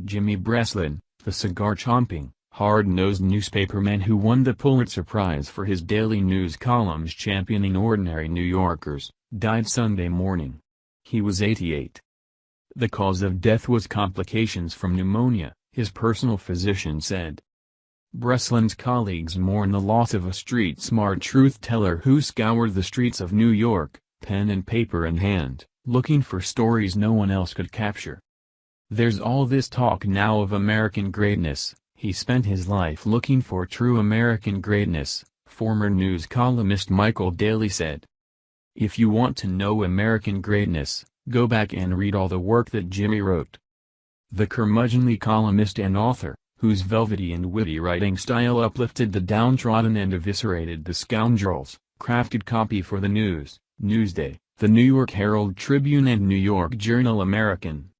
Jimmy Breslin, the cigar-chomping, hard-nosed newspaperman who won the Pulitzer Prize for his daily news columns championing ordinary New Yorkers, died Sunday morning. He was 88. The cause of death was complications from pneumonia, his personal physician said. Breslin's colleagues mourn the loss of a street-smart truth-teller who scoured the streets of New York, pen and paper in hand, looking for stories no one else could capture. "There's all this talk now of American greatness. He spent his life looking for true American greatness," former news columnist Michael Daly said. "If you want to know American greatness, go back and read all the work that Jimmy wrote." The curmudgeonly columnist and author, whose velvety and witty writing style uplifted the downtrodden and eviscerated the scoundrels, crafted copy for the News, Newsday, the New York Herald Tribune and New York Journal American.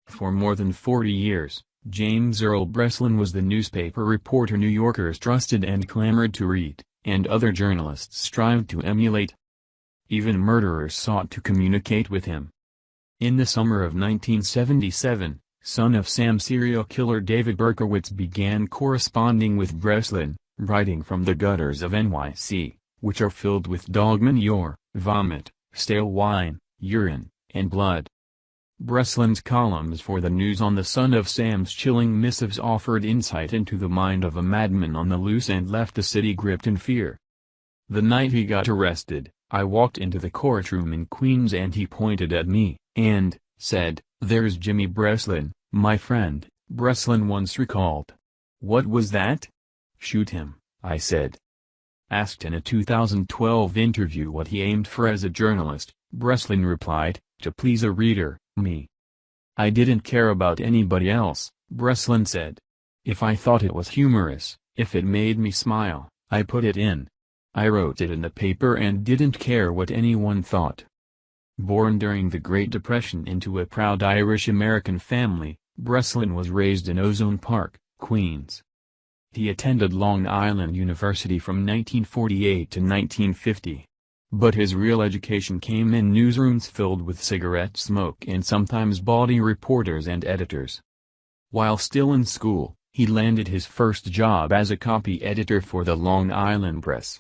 For more than 40 years, James Earl Breslin was the newspaper reporter New Yorkers trusted and clamored to read, and other journalists strived to emulate. Even murderers sought to communicate with him. In the summer of 1977, son of Sam serial killer David Berkowitz began corresponding with Breslin, writing from the gutters of NYC, which are filled with dog manure, vomit, stale wine, urine, and blood. Breslin's columns for the News on the Son of Sam's chilling missives offered insight into the mind of a madman on the loose and left the city gripped in fear. "The night he got arrested, I walked into the courtroom in Queens and he pointed at me, and said, 'There's Jimmy Breslin, my friend,'" Breslin once recalled. "What was that?" "Shoot him," I said. Asked in a 2012 interview what he aimed for as a journalist, Breslin replied, "To please a reader, me. I didn't care about anybody else," Breslin said. "If I thought it was humorous, if it made me smile, I put it in. I wrote it in the paper and didn't care what anyone thought." Born during the Great Depression into a proud Irish-American family, Breslin was raised in Ozone Park, Queens. He attended Long Island University from 1948 to 1950. But his real education came in newsrooms filled with cigarette smoke and sometimes bawdy reporters and editors. While still in school, he landed his first job as a copy editor for the Long Island Press.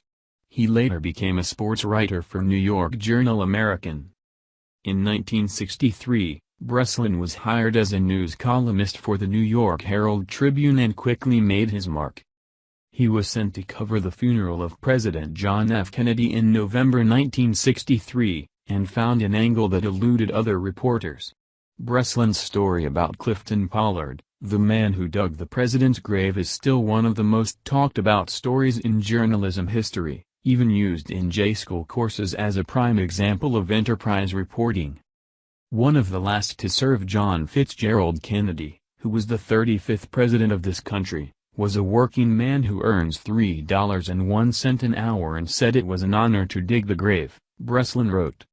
He later became a sports writer for New York Journal American. In 1963, Breslin was hired as a news columnist for the New York Herald Tribune and quickly made his mark. He was sent to cover the funeral of President John F. Kennedy in November 1963, and found an angle that eluded other reporters. Breslin's story about Clifton Pollard, the man who dug the president's grave, is still one of the most talked about stories in journalism history, even used in J-school courses as a prime example of enterprise reporting. One of the last to serve, John Fitzgerald Kennedy, who was the 35th president of this country, was a working man who earns $3.01 an hour and said it was an honor to dig the grave, Breslin wrote.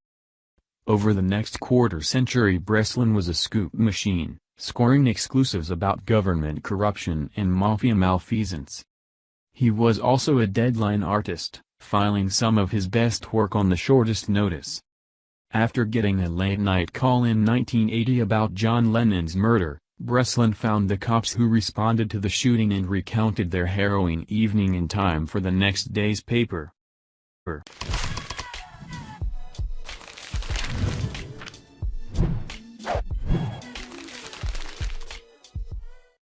Over the next quarter-century, Breslin was a scoop machine, scoring exclusives about government corruption and mafia malfeasance. He was also a deadline artist, filing some of his best work on the shortest notice. After getting a late-night call in 1980 about John Lennon's murder, Breslin found the cops who responded to the shooting and recounted their harrowing evening in time for the next day's paper.